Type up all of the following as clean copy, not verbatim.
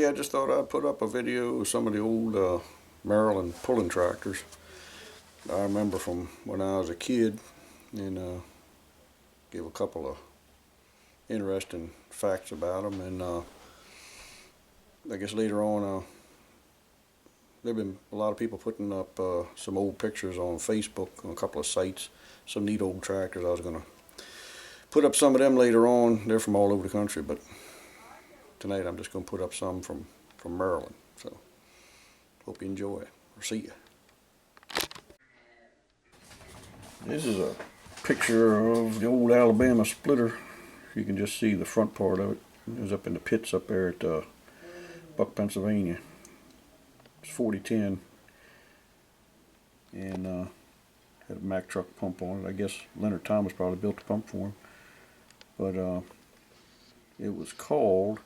I just thought I'd put up a video of some of the old Maryland pulling tractors I remember from when I was a kid, and give a couple of interesting facts about them. And I guess later on, there have been a lot of people putting up some old pictures on Facebook on a couple of sites, some neat old tractors. I was going to put up some of them later on. They're from all over the country, but tonight I'm just going to put up some from Maryland. So hope you enjoy it, or see you. This is a picture of the old Alabama splitter. You can just see the front part of it. It was up in the pits up there at Buck, Pennsylvania. It's 4010, and had a Mack truck pump on it. I guess Leonard Thomas probably built the pump for him, but it was called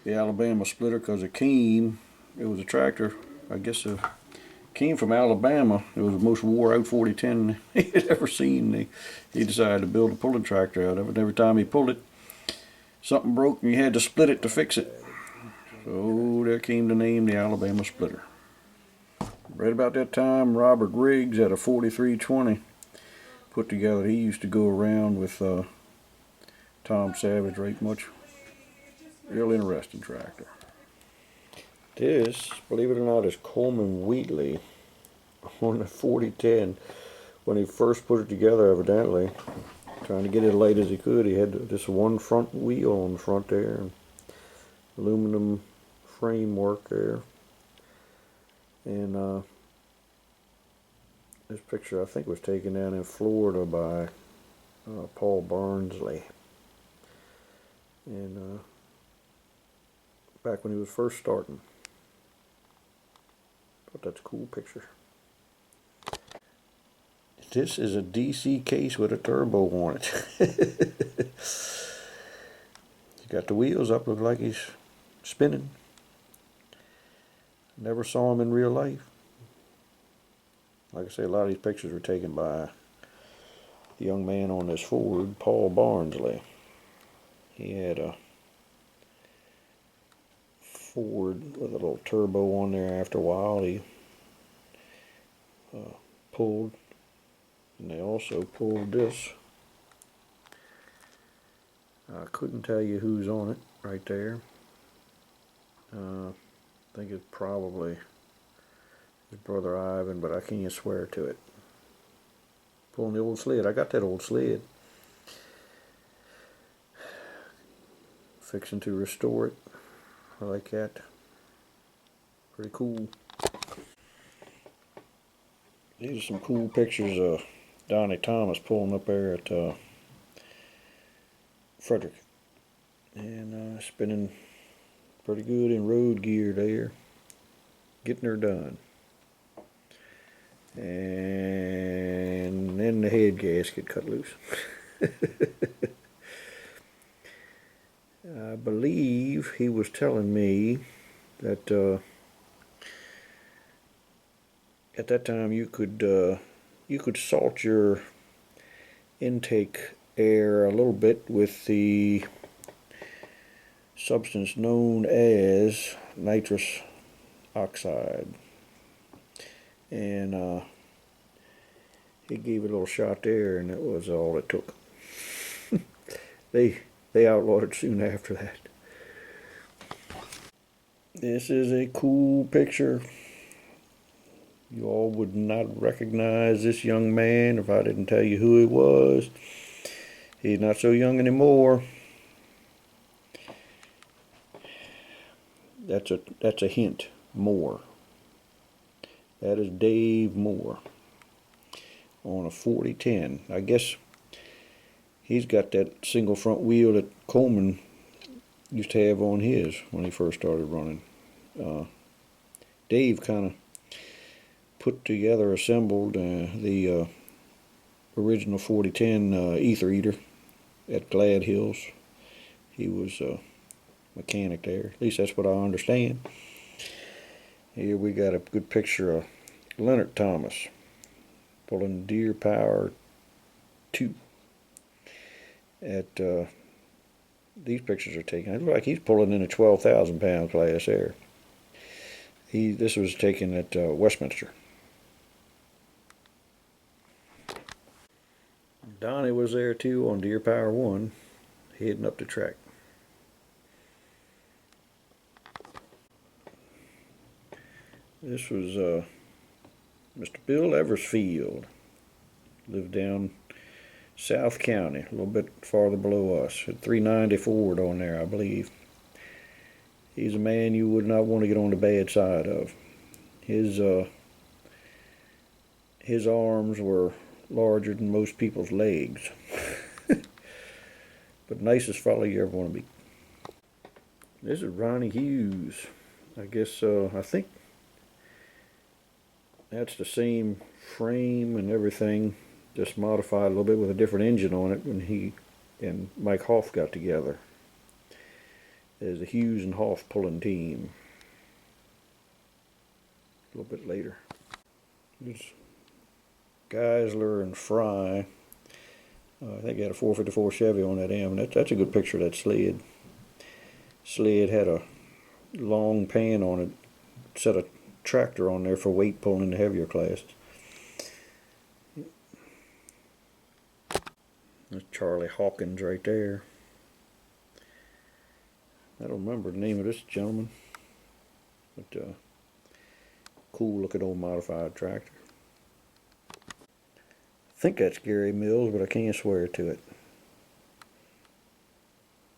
the Alabama splitter because it was a tractor, I guess came from Alabama. It was the most wore out 4010 he had ever seen. He decided to build a pulling tractor out of it, and every time he pulled it, something broke and you had to split it to fix it. So there came the name, the Alabama splitter. Right about that time, Robert Riggs had a 4320 put together. He used to go around with Tom Savage right much. Real interesting tractor. This, believe it or not, is Coleman Wheatley on the 4010. When he first put it together, evidently, trying to get it as light as he could, he had this one front wheel on the front there, and aluminum framework there. And this picture, I think, was taken down in Florida by Paul Barnsley. And back when he was first starting. But that's a cool picture. This is a DC case with a turbo on it. He's got the wheels up, look like he's spinning. Never saw him in real life. Like I say, a lot of these pictures were taken by the young man on this Ford, Paul Barnsley. He had a Ford with a little turbo on there. After a while he pulled, and they also pulled this. I couldn't tell you who's on it right there. I think it's probably his brother Ivan, but I can't swear to it. Pulling the old sled. I got that old sled. Fixing to restore it. I like that. Pretty cool. These are some cool pictures of Donnie Thomas pulling up there at Frederick. And spinning pretty good in road gear there. Getting her done. And then the head gasket cut loose. I believe he was telling me that at that time you could salt your intake air a little bit with the substance known as nitrous oxide, and he gave it a little shot there, and that was all it took. They outlawed it soon after that. This is a cool picture. You all would not recognize this young man if I didn't tell you who he was. He's not so young anymore. That's a hint. Moore. That is Dave Moore on a 4010. I guess he's got that single front wheel that Coleman used to have on his when he first started running. Dave kind of put together, assembled the original 4010 ether eater at Glad Hills. He was a mechanic there. At least that's what I understand. Here we got a good picture of Leonard Thomas pulling Deer Power 2 at these pictures are taken. It looks like he's pulling in a 12,000 pound class there. This was taken at Westminster. Donnie was there too on Deer Power 1, heading up the track. This was Mr. Bill Eversfield. Lived down South County, a little bit farther below us. At 390 Ford on there, I believe. He's a man you would not want to get on the bad side of. His arms were larger than most people's legs. But nicest fellow you ever want to meet. This is Ronnie Hughes. I guess, I think that's the same frame and everything, just modified a little bit with a different engine on it when he and Mike Hoff got together. There's the Hughes and Hoff pulling team. A little bit later. There's Geisler and Fry. I think he had a 454 Chevy on that M. That's a good picture of that sled. Sled had a long pan on it, set a tractor on there for weight pulling in the heavier classes. That's Charlie Hawkins right there. I don't remember the name of this gentleman, but cool looking old modified tractor. I think that's Gary Mills, but I can't swear to it.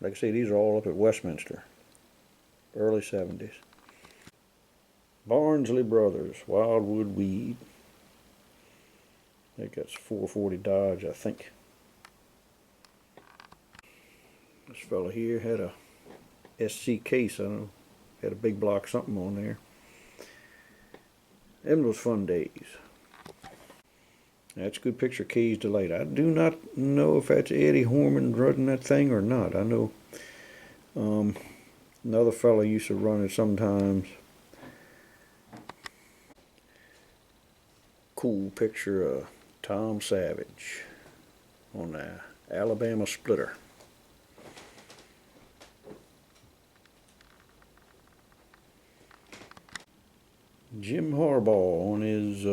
Like I say, these are all up at Westminster, early 70s. Barnsley Brothers, Wildwood Weed. I think that's 440 Dodge, I think. This fella here had a SC case, I don't know, had a big block something on there. Them was fun days. That's a good picture of Kay's Delight. I do not know if that's Eddie Horman running that thing or not. I know another fellow used to run it sometimes. Cool picture of Tom Savage on the Alabama Splitter. Jim Harbaugh on his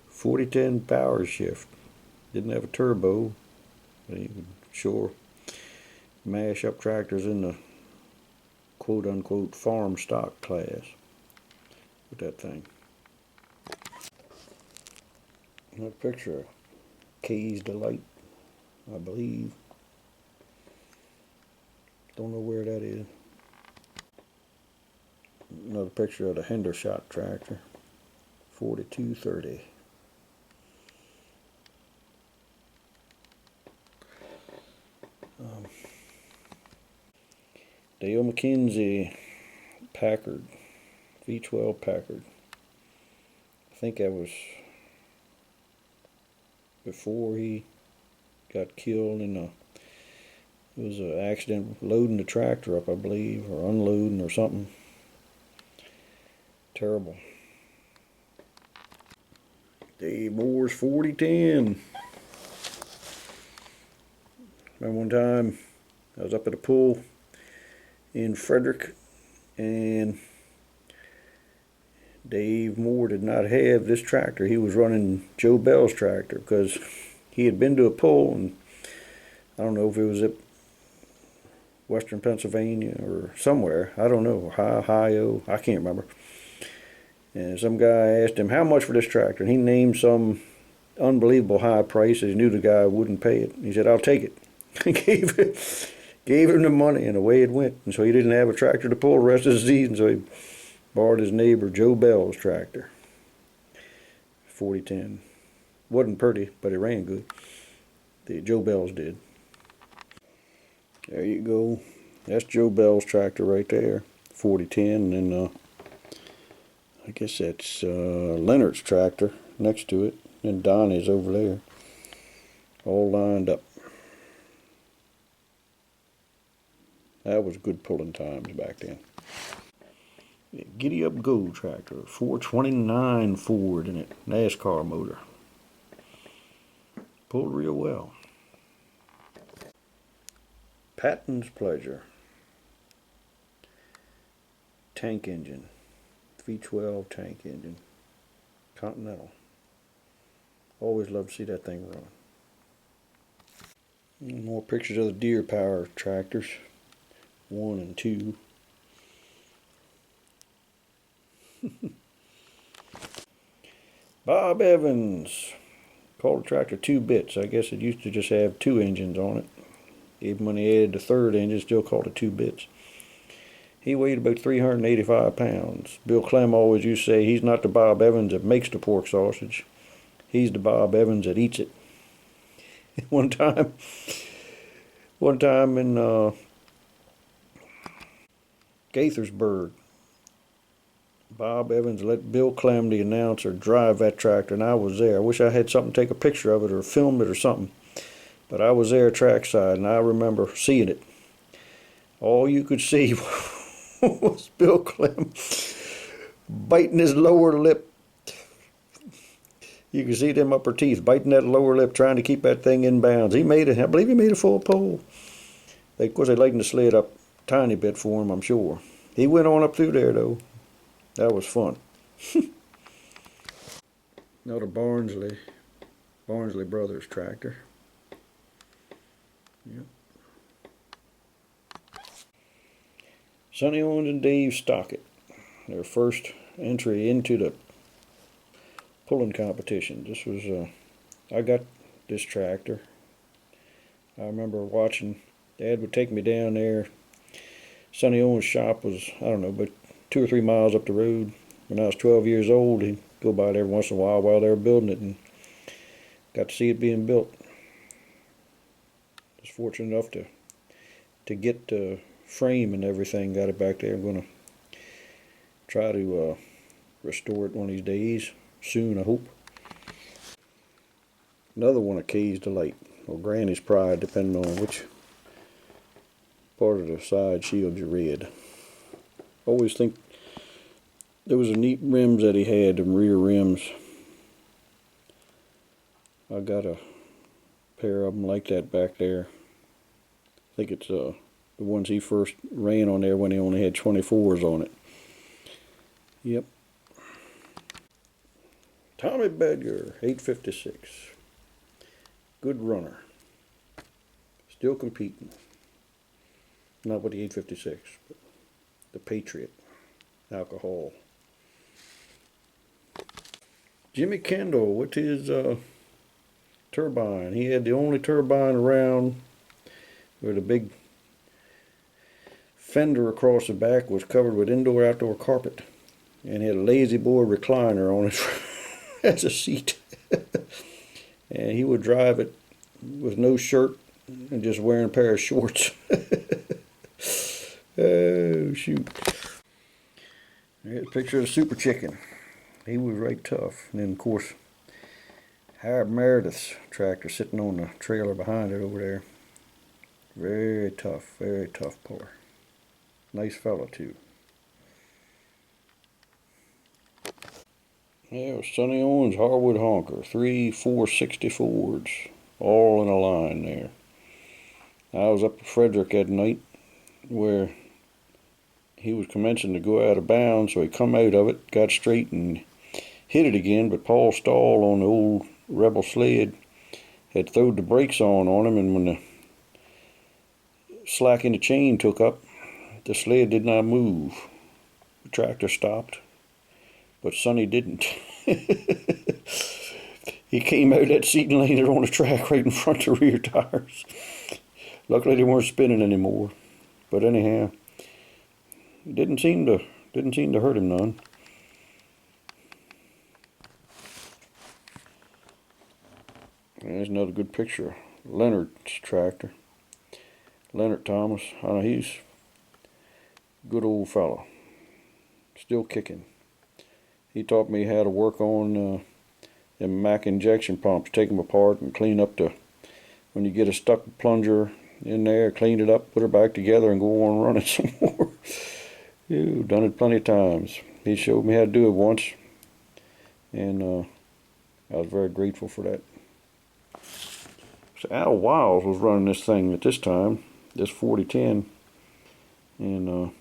4010 power shift. Didn't have a turbo, but he would sure mash up tractors in the quote-unquote farm stock class with that thing. Another picture of Kay's Delight, I believe. Don't know where that is. Another picture of the Hendershot tractor, 4230. Dale McKenzie Packard, V12 Packard. I think that was before he got killed in it was an accident loading the tractor up, I believe, or unloading or something. Terrible. Dave Moore's 4010. Remember one time I was up at a pool in Frederick, and Dave Moore did not have this tractor. He was running Joe Bell's tractor because he had been to a pull, and I don't know if it was at Western Pennsylvania or somewhere. I don't know, Ohio, I can't remember. And some guy asked him, how much for this tractor? And he named some unbelievable high price. He knew the guy wouldn't pay it. He said, I'll take it. He gave him the money, and away it went. And so he didn't have a tractor to pull the rest of the season, so he borrowed his neighbor Joe Bell's tractor. 4010. Wasn't pretty, but it ran good. The Joe Bell's did. There you go. That's Joe Bell's tractor right there. 4010, and then I guess that's Leonard's tractor next to it, and Donnie's over there. All lined up. That was good pulling times back then. Yeah, Giddy Up Go tractor, 429 Ford in it, NASCAR motor. Pulled real well. Patton's Pleasure. Tank engine. V12 tank engine. Continental. Always love to see that thing run. More pictures of the Deere Power tractors. 1 and 2. Bob Evans. Called the tractor 2 bits. I guess it used to just have 2 engines on it. Even when they added the 3rd engine, still called it 2 bits. He weighed about 385 pounds. Bill Clem always used to say he's not the Bob Evans that makes the pork sausage. He's the Bob Evans that eats it. One time in Gaithersburg, Bob Evans let Bill Clem, the announcer, drive that tractor, and I was there. I wish I had something to take a picture of it or film it or something. But I was there trackside, and I remember seeing it. All you could see was Bill Clem biting his lower lip. You could see them upper teeth biting that lower lip, trying to keep that thing in bounds. I believe he made a full pull. Of course, they lightened the sled up a tiny bit for him, I'm sure. He went on up through there, though. That was fun. Another Barnsley Brothers tractor. Yep. Sonny Owens and Dave Stockett. Their first entry into the pulling competition. This was, I got this tractor. I remember watching, Dad would take me down there. Sonny Owens' shop was, I don't know, but 2 or 3 miles up the road. When I was 12 years old, he'd go by there once in a while they were building it, and got to see it being built. Was fortunate enough to get the frame and everything, got it back there. I'm going to try to restore it one of these days, soon I hope. Another one of Kay's Delight, or Granny's Pride, depending on which part of the side shield you read. Always think there was a neat rims that he had, them rear rims. I got a pair of them like that back there. I think it's the ones he first ran on there when he only had 24s on it. Yep. Tommy Bedgar, 856. Good runner. Still competing. Not with the 856, but the Patriot. Alcohol. Jimmy Kendall with his turbine. He had the only turbine around where the big fender across the back was covered with indoor-outdoor carpet, and he had a lazy boy recliner on it as a seat. And he would drive it with no shirt and just wearing a pair of shorts. Oh, shoot. Here's a picture of the Super Chicken. He was right tough. And then, of course, Howard Meredith's tractor sitting on the trailer behind it over there. Very tough puller. Nice fella, too. Yeah, it was Sonny Owens Harwood Honker. 3 460 Fords. All in a line there. I was up at Frederick that night where he was commencing to go out of bounds, so he come out of it, got straight and hit it again, but Paul Stahl on the old Rebel sled had throwed the brakes on him, and when the slack in the chain took up, the sled did not move. The tractor stopped, but Sonny didn't. He came out of that seat and landed on the track right in front of the rear tires. Luckily they weren't spinning anymore. But anyhow, it didn't seem to hurt him none. There's another good picture. Leonard's tractor. Leonard Thomas. He's a good old fellow. Still kicking. He taught me how to work on them Mack injection pumps. Take them apart and clean up when you get a stuck plunger in there, clean it up, put it back together, and go on running some more. You've done it plenty of times. He showed me how to do it once, and I was very grateful for that. So Al Wiles was running this thing at this time. this 4010, and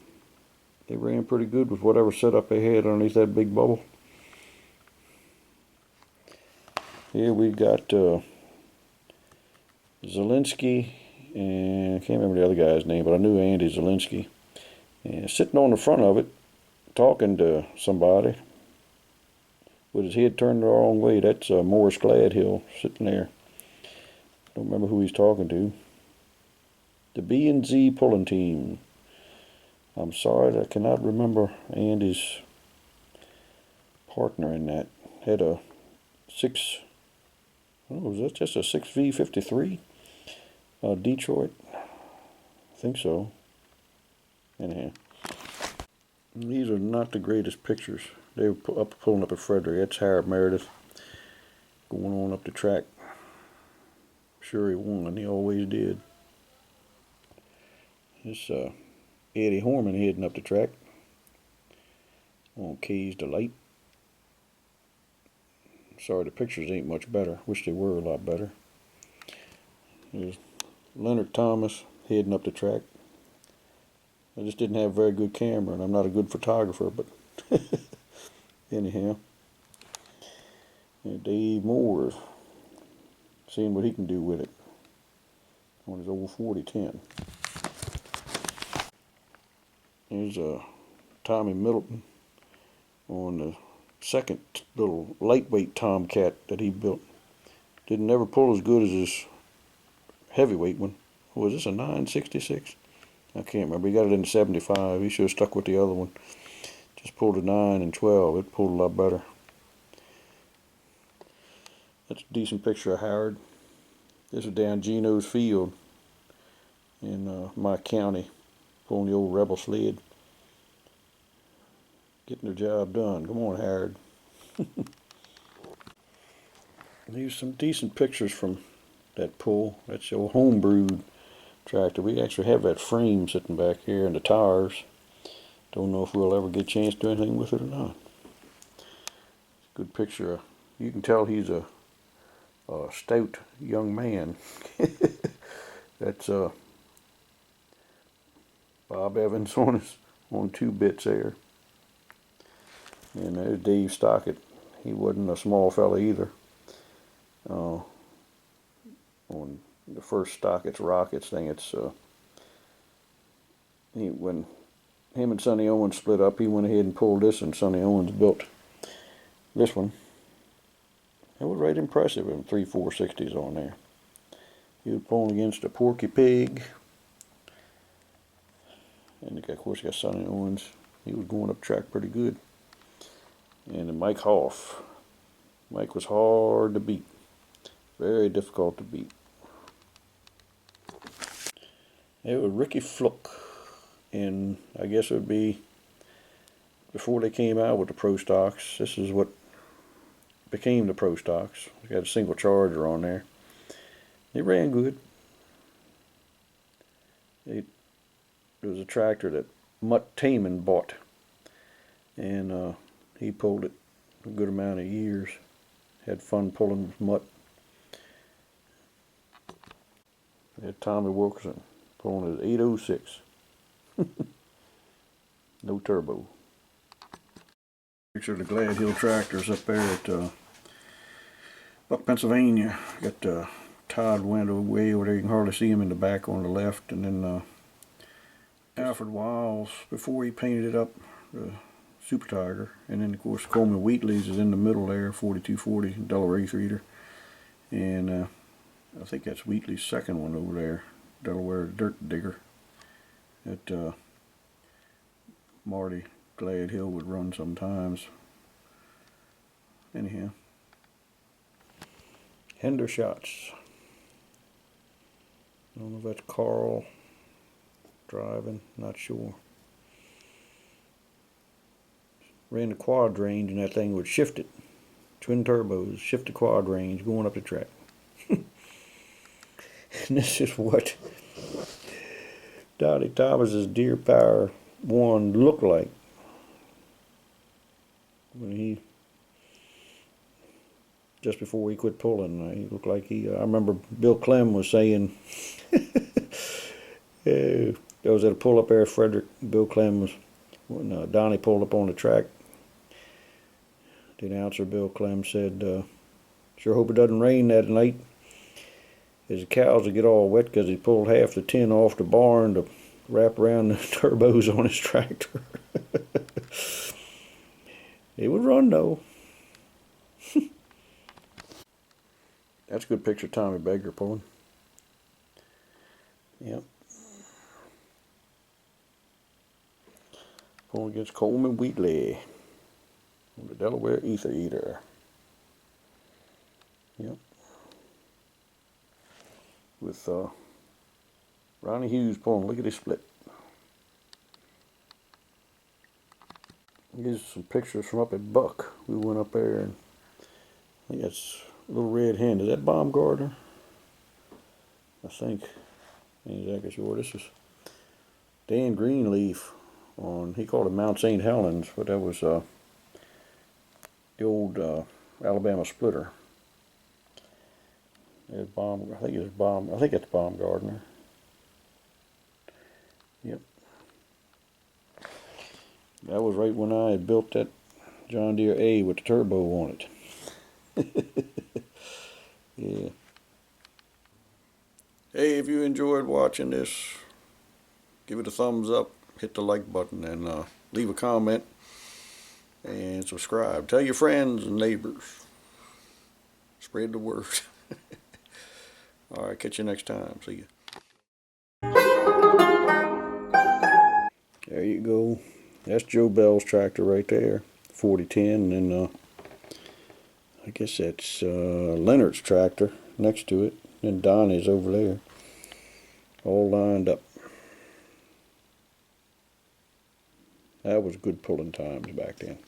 they ran pretty good with whatever setup they had underneath that big bubble. Here we got Zielinski, and I can't remember the other guy's name, but I knew Andy Zielinski. And sitting on the front of it, talking to somebody with his head turned the wrong way. That's Morris Gladhill sitting there. Don't remember who he's talking to. The B&Z pulling team. I'm sorry, I cannot remember Andy's partner in that. Had a was that just a 6V53? Detroit? I think so. Anyhow. These are not the greatest pictures. They were pulling up at Frederick. That's Harold Meredith going on up the track. Sure he won. He always did. This Eddie Horman heading up the track on K's Delight. Sorry, the pictures ain't much better. Wish they were a lot better. There's Leonard Thomas heading up the track. I just didn't have a very good camera, and I'm not a good photographer, but anyhow. And Dave Moore, seeing what he can do with it on his old 4010. Here's Tommy Middleton on the second little lightweight Tomcat that he built. Didn't ever pull as good as his heavyweight one. Was this a 966? I can't remember. He got it in 75. He should have stuck with the other one. Just pulled a 9 and 12. It pulled a lot better. That's a decent picture of Howard. This is down Geno's Field in my county, pulling the old Rebel sled. Getting the job done. Come on, Howard. These are some decent pictures from that pull. That's your homebrewed tractor. We actually have that frame sitting back here and the tires. Don't know if we'll ever get a chance to do anything with it or not. Good picture. You can tell he's a stout young man. That's Bob Evans on 2 bits there. And there's Dave Stockett. He wasn't a small fella either. On the first Stockett's Rockets thing, it's when him and Sonny Owens split up, he went ahead and pulled this, and Sonny Owens built this one. It was right impressive with 3 460s on there. He was pulling against a Porky Pig. And of course, you got Sonny Owens. He was going up track pretty good. And then Mike Hoff. Mike was hard to beat. Very difficult to beat. It was Ricky Fluke. And I guess it would be before they came out with the Pro Stocks. This is what became the Pro Stocks. We got a single charger on there. It ran good. It was a tractor that Mutt Taman bought. And he pulled it a good amount of years. Had fun pulling with Mutt. Had Tommy Wilkerson pulling his 806. No turbo. Picture of the Glad Hill tractors up there at Buck, Pennsylvania. Got Todd went away over there. You can hardly see him in the back on the left. And then Alfred Wiles, before he painted it up, the Super Tiger. And then, of course, Coleman Wheatley's is in the middle there, 4240 Delaware 8-reader. And I think that's Wheatley's second one over there, Delaware Dirt Digger. That Marty Gladhill would run sometimes. Anyhow. Hendershots. I don't know if that's Carl driving, not sure. Ran the quad range and that thing would shift it. Twin turbos, shift the quad range, going up the track. And this is what Donnie Thomas's Deer Power 1 looked like when he, just before he quit pulling. He looked like I remember Bill Clem was saying Yeah, there was at a pull-up there, Frederick, Bill Clem when Donnie pulled up on the track. The announcer, Bill Clem, said, sure hope it doesn't rain that night. As the cows would get all wet because he pulled half the tin off the barn to wrap around the turbos on his tractor. It would run though. That's a good picture of Tommy Baker pulling. Yep. Pulling against Coleman Wheatley on the Delaware Ether Eater. Yep. With Ronnie Hughes pulling. Look at his split. Here's some pictures from up at Buck. We went up there and I think that's a little red hen. Is that Baumgartner? I think. I ain't exactly sure. This is Dan Greenleaf on, he called it Mount St. Helens, but that was the old Alabama splitter. There's I think it's Baumgartner. Yep. That was right when I had built that John Deere A with the turbo on it. Yeah. Hey, if you enjoyed watching this, give it a thumbs up, hit the like button, and leave a comment, and subscribe. Tell your friends and neighbors. Spread the word. Alright, catch you next time. See ya. There you go. That's Joe Bell's tractor right there. 4010, and I guess that's Leonard's tractor next to it. And Donnie's over there. All lined up. That was good pulling times back then.